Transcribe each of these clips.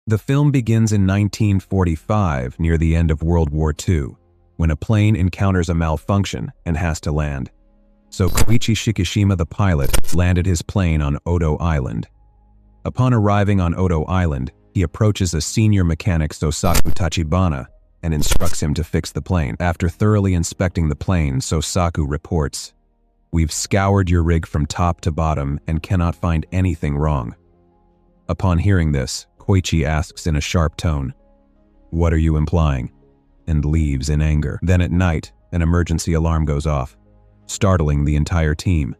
The film begins in 1945, near the end of World War II, when a plane encounters a malfunction and has to land. So Koichi Shikishima, the pilot, landed his plane on Odo Island. Upon arriving on Odo Island, he approaches a senior mechanic, Sosaku Tachibana, and instructs him to fix the plane. After thoroughly inspecting the plane, Sosaku reports, "We've scoured your rig from top to bottom and cannot find anything wrong." Upon hearing this, Koichi asks in a sharp tone, "What are you implying?" and leaves in anger. Then at night, an emergency alarm goes off, startling the entire team.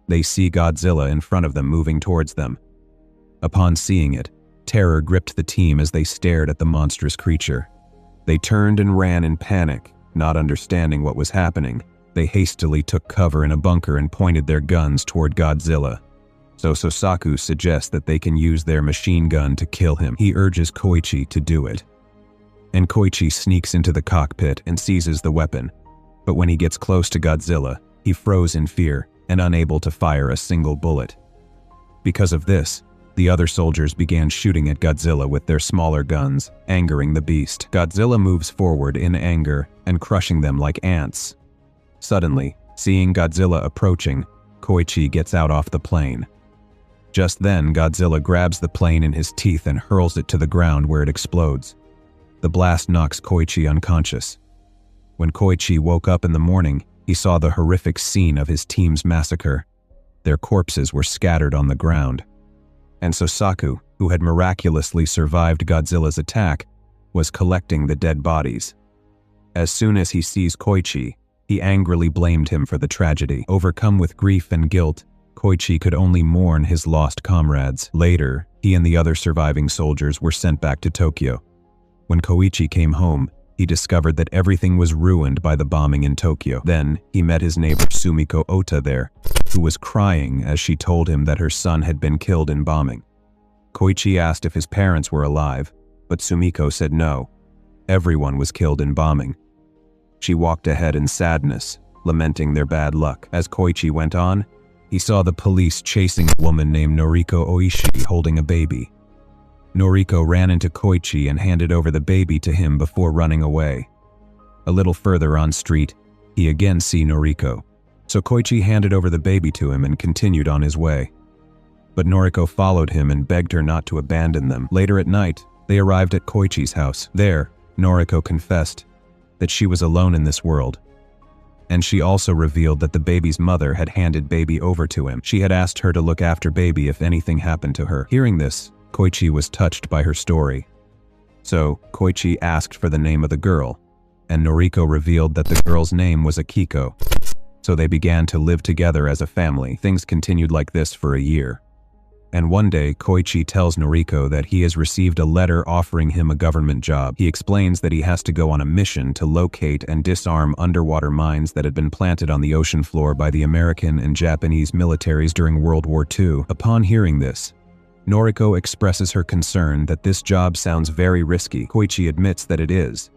They see Godzilla in front of them moving towards them. Upon seeing it, terror gripped the team as they stared at the monstrous creature. They turned and ran in panic, not understanding what was happening. They hastily took cover in a bunker and pointed their guns toward Godzilla. So Sosaku suggests that they can use their machine gun to kill him. He urges Koichi to do it. And Koichi sneaks into the cockpit and seizes the weapon. But when he gets close to Godzilla, he froze in fear and unable to fire a single bullet. Because of this, the other soldiers began shooting at Godzilla with their smaller guns, angering the beast. Godzilla moves forward in anger and crushing them like ants. Suddenly, seeing Godzilla approaching, Koichi gets out off the plane. Just then, Godzilla grabs the plane in his teeth and hurls it to the ground where it explodes. The blast knocks Koichi unconscious. When Koichi woke up in the morning, he saw the horrific scene of his team's massacre. Their corpses were scattered on the ground. And Sosaku, who had miraculously survived Godzilla's attack, was collecting the dead bodies. As soon as he sees Koichi, he angrily blamed him for the tragedy. Overcome with grief and guilt, Koichi could only mourn his lost comrades. Later, he and the other surviving soldiers were sent back to Tokyo. When Koichi came home, he discovered that everything was ruined by the bombing in Tokyo. Then, he met his neighbor Sumiko Ota there, who was crying as she told him that her son had been killed in bombing. Koichi asked if his parents were alive, but Sumiko said no. Everyone was killed in bombing. She walked ahead in sadness, lamenting their bad luck. As Koichi went on, he saw the police chasing a woman named Noriko Oishi holding a baby. Noriko ran into Koichi and handed over the baby to him before running away. A little further on street, he again see Noriko. So Koichi handed over the baby to him and continued on his way. But Noriko followed him and begged her not to abandon them. Later at night, they arrived at Koichi's house. There, Noriko confessed that she was alone in this world. And she also revealed that the baby's mother had handed baby over to him. She had asked her to look after baby if anything happened to her. Hearing this, Koichi was touched by her story. So, Koichi asked for the name of the girl, and Noriko revealed that the girl's name was Akiko. So they began to live together as a family. Things continued like this for a year. And one day, Koichi tells Noriko that he has received a letter offering him a government job. He explains that he has to go on a mission to locate and disarm underwater mines that had been planted on the ocean floor by the American and Japanese militaries during World War II. Upon hearing this, Noriko expresses her concern that this job sounds very risky. Koichi admits that it is,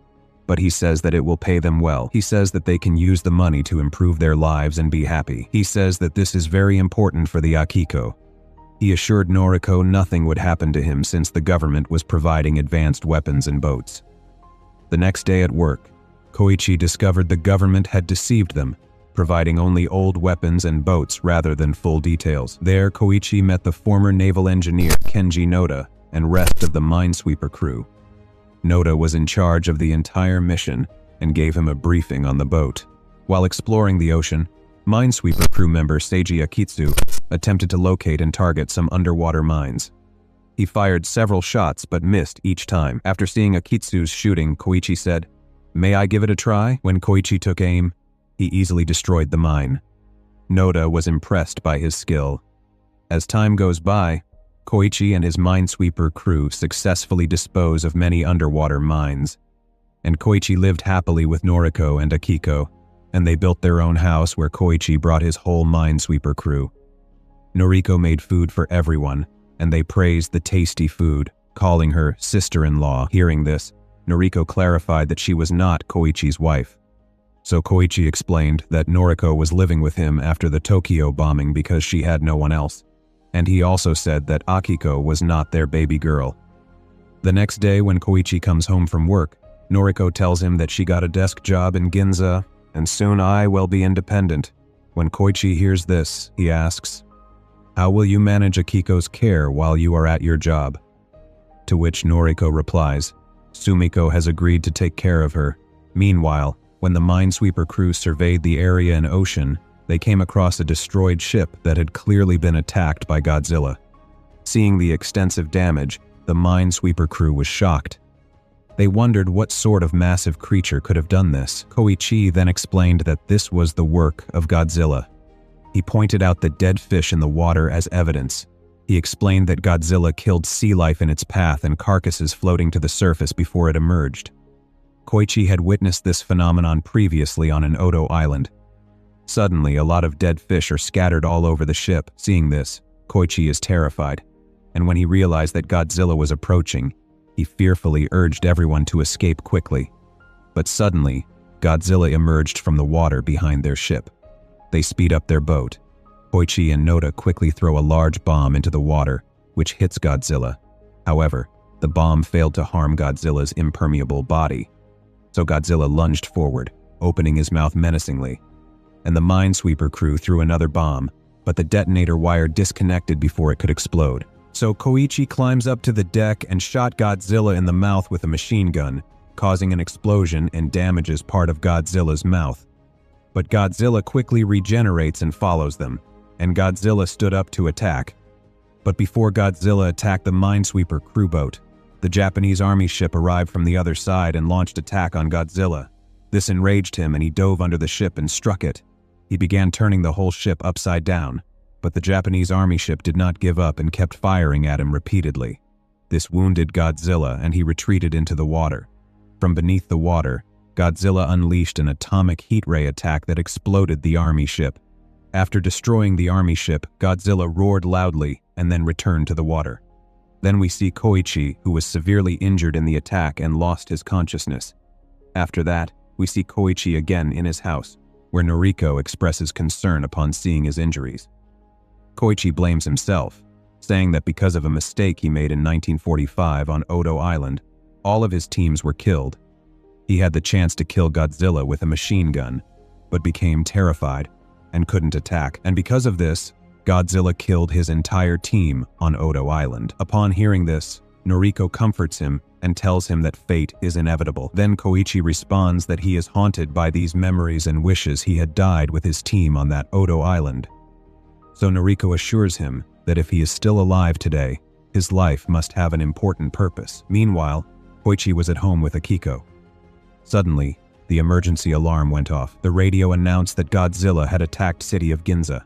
but he says that it will pay them well. He says that they can use the money to improve their lives and be happy. He says that this is very important for the Akiko. He assured Noriko nothing would happen to him since the government was providing advanced weapons and boats. The next day at work, Koichi discovered the government had deceived them, providing only old weapons and boats rather than full details. There, Koichi met the former naval engineer Kenji Noda and rest of the minesweeper crew. Noda was in charge of the entire mission and gave him a briefing on the boat. While exploring the ocean, minesweeper crew member Seiji Akitsu attempted to locate and target some underwater mines. He fired several shots but missed each time. After seeing Akitsu's shooting, Koichi said, "May I give it a try?" When Koichi took aim, he easily destroyed the mine. Noda was impressed by his skill. As time goes by, Koichi and his minesweeper crew successfully dispose of many underwater mines. And Koichi lived happily with Noriko and Akiko, and they built their own house where Koichi brought his whole minesweeper crew. Noriko made food for everyone, and they praised the tasty food, calling her sister-in-law. Hearing this, Noriko clarified that she was not Koichi's wife. So Koichi explained that Noriko was living with him after the Tokyo bombing because she had no one else. And he also said that Akiko was not their baby girl. The next day when Koichi comes home from work, Noriko tells him that she got a desk job in Ginza, and soon I will be independent. When Koichi hears this, he asks, "How will you manage Akiko's care while you are at your job?" To which Noriko replies, "Sumiko has agreed to take care of her." Meanwhile, when the Minesweeper crew surveyed the area and ocean, they came across a destroyed ship that had clearly been attacked by Godzilla. Seeing the extensive damage, the Minesweeper crew was shocked. They wondered what sort of massive creature could have done this. Koichi then explained that this was the work of Godzilla. He pointed out the dead fish in the water as evidence. He explained that Godzilla killed sea life in its path and carcasses floating to the surface before it emerged. Koichi had witnessed this phenomenon previously on an Odo island. Suddenly, a lot of dead fish are scattered all over the ship. Seeing this, Koichi is terrified, and when he realized that Godzilla was approaching, he fearfully urged everyone to escape quickly. But suddenly, Godzilla emerged from the water behind their ship. They speed up their boat. Koichi and Noda quickly throw a large bomb into the water, which hits Godzilla. However, the bomb failed to harm Godzilla's impermeable body. So Godzilla lunged forward, opening his mouth menacingly. And the Minesweeper crew threw another bomb, but the detonator wire disconnected before it could explode. So Koichi climbs up to the deck and shot Godzilla in the mouth with a machine gun, causing an explosion and damages part of Godzilla's mouth. But Godzilla quickly regenerates and follows them, and Godzilla stood up to attack. But before Godzilla attacked the Minesweeper crew boat, the Japanese army ship arrived from the other side and launched attack on Godzilla. This enraged him and he dove under the ship and struck it. He began turning the whole ship upside down, but the Japanese army ship did not give up and kept firing at him repeatedly. This wounded Godzilla and he retreated into the water. From beneath the water, Godzilla unleashed an atomic heat ray attack that exploded the army ship. After destroying the army ship, Godzilla roared loudly and then returned to the water. Then we see Koichi, who was severely injured in the attack and lost his consciousness. After that, we see Koichi again in his house, where Noriko expresses concern upon seeing his injuries. Koichi blames himself, saying that because of a mistake he made in 1945 on Odo Island, all of his teams were killed. He had the chance to kill Godzilla with a machine gun, but became terrified and couldn't attack, and because of this, Godzilla killed his entire team on Odo Island. Upon hearing this, Noriko comforts him and tells him that fate is inevitable. Then Koichi responds that he is haunted by these memories and wishes he had died with his team on that Odo Island. So Noriko assures him that if he is still alive today, his life must have an important purpose. Meanwhile, Koichi was at home with Akiko. Suddenly, the emergency alarm went off. The radio announced that Godzilla had attacked city of Ginza.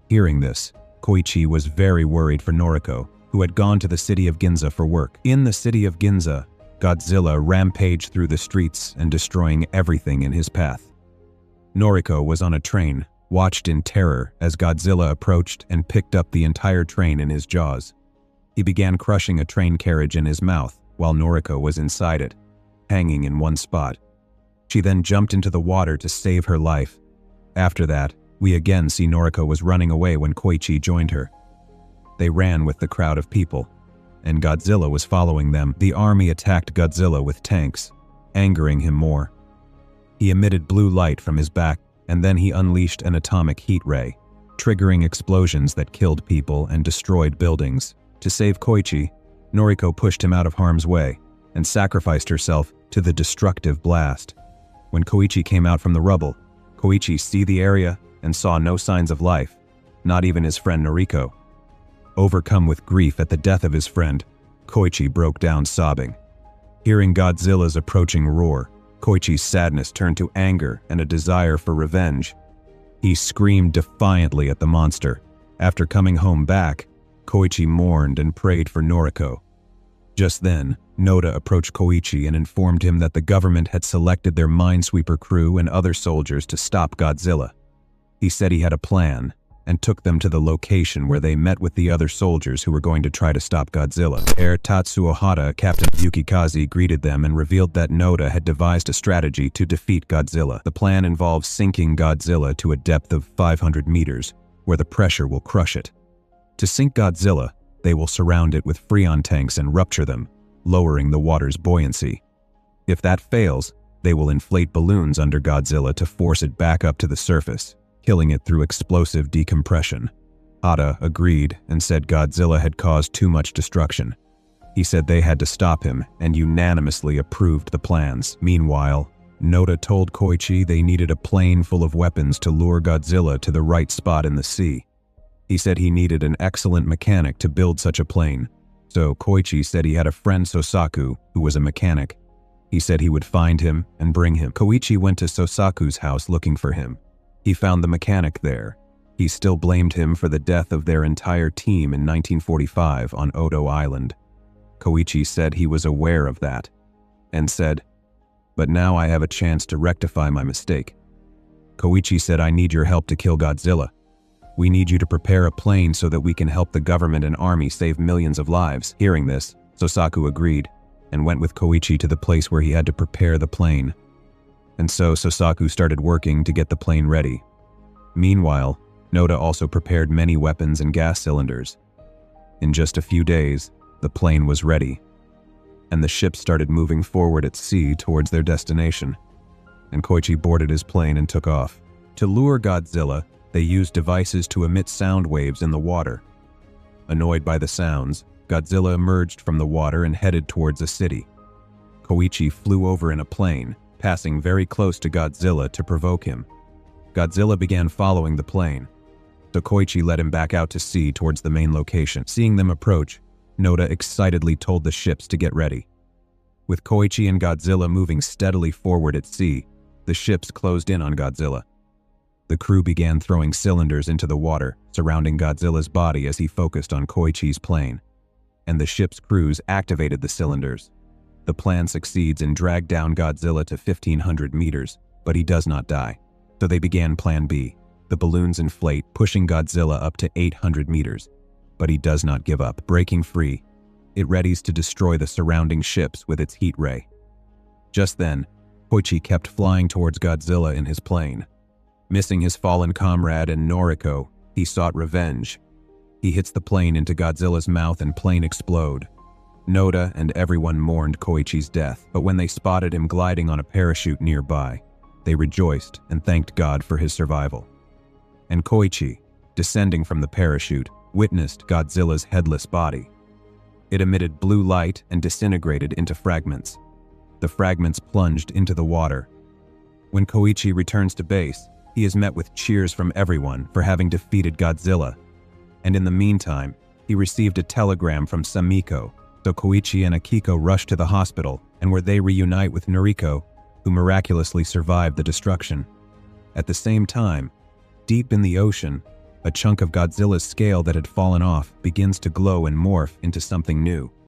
Hearing this, Koichi was very worried for Noriko, who had gone to the city of Ginza for work. In the city of Ginza, Godzilla rampaged through the streets and destroying everything in his path. Noriko was on a train, watched in terror as Godzilla approached and picked up the entire train in his jaws. He began crushing a train carriage in his mouth while Noriko was inside it, hanging in one spot. She then jumped into the water to save her life. After that, we again see Noriko was running away when Koichi joined her. They ran with the crowd of people, and Godzilla was following them. The army attacked Godzilla with tanks, angering him more. He emitted blue light from his back, and then he unleashed an atomic heat ray, triggering explosions that killed people and destroyed buildings. To save Koichi, Noriko pushed him out of harm's way and sacrificed herself to the destructive blast. When Koichi came out from the rubble, Koichi saw the area and saw no signs of life, not even his friend Noriko. Overcome with grief at the death of his friend, Koichi broke down sobbing. Hearing Godzilla's approaching roar, Koichi's sadness turned to anger and a desire for revenge. He screamed defiantly at the monster. After coming home back, Koichi mourned and prayed for Noriko. Just then, Noda approached Koichi and informed him that the government had selected their Minesweeper crew and other soldiers to stop Godzilla. He said he had a plan and took them to the location where they met with the other soldiers who were going to try to stop Godzilla. Air Tatsuo Hata, Captain Yukikaze, greeted them and revealed that Noda had devised a strategy to defeat Godzilla. The plan involves sinking Godzilla to a depth of 500 meters, where the pressure will crush it. To sink Godzilla, they will surround it with Freon tanks and rupture them. lowering the water's buoyancy. If that fails, they will inflate balloons under Godzilla to force it back up to the surface, killing it through explosive decompression. Hata agreed and said Godzilla had caused too much destruction. He said they had to stop him and unanimously approved the plans. Meanwhile, Noda told Koichi they needed a plane full of weapons to lure Godzilla to the right spot in the sea. He said he needed an excellent mechanic to build such a plane, so Koichi said he had a friend Sosaku who was a mechanic. He said he would find him and bring him. Koichi went to Sosaku's house looking for him. He found the mechanic there. He still blamed him for the death of their entire team in 1945 on Odo Island. Koichi said he was aware of that, and said, "But now I have a chance to rectify my mistake." Koichi said, "I need your help to kill Godzilla. We need you to prepare a plane so that we can help the government and army save millions of lives." Hearing this, Sosaku agreed, and went with Koichi to the place where he had to prepare the plane. And so Sosaku started working to get the plane ready. Meanwhile, Noda also prepared many weapons and gas cylinders. In just a few days, the plane was ready, and the ship started moving forward at sea towards their destination. And Koichi boarded his plane and took off. To lure Godzilla, they used devices to emit sound waves in the water. Annoyed by the sounds, Godzilla emerged from the water and headed towards a city. Koichi flew over in a plane, passing very close to Godzilla to provoke him. Godzilla began following the plane, so Koichi led him back out to sea towards the main location. Seeing them approach, Noda excitedly told the ships to get ready. With Koichi and Godzilla moving steadily forward at sea, the ships closed in on Godzilla. The crew began throwing cylinders into the water, surrounding Godzilla's body as he focused on Koichi's plane. And the ship's crews activated the cylinders. The plan succeeds and dragged down Godzilla to 1,500 meters, but he does not die. So they began Plan B. The balloons inflate, pushing Godzilla up to 800 meters. But he does not give up. Breaking free, it readies to destroy the surrounding ships with its heat ray. Just then, Koichi kept flying towards Godzilla in his plane. Missing his fallen comrade and Noriko, he sought revenge. He hits the plane into Godzilla's mouth and plane explode. Noda and everyone mourned Koichi's death, but when they spotted him gliding on a parachute nearby, they rejoiced and thanked God for his survival. And Koichi, descending from the parachute, witnessed Godzilla's headless body. It emitted blue light and disintegrated into fragments. The fragments plunged into the water. When Koichi returns to base, he is met with cheers from everyone for having defeated Godzilla. And in the meantime, he received a telegram from Samiko, so Koichi and Akiko rush to the hospital, and where they reunite with Noriko, who miraculously survived the destruction. At the same time, deep in the ocean, a chunk of Godzilla's scale that had fallen off begins to glow and morph into something new.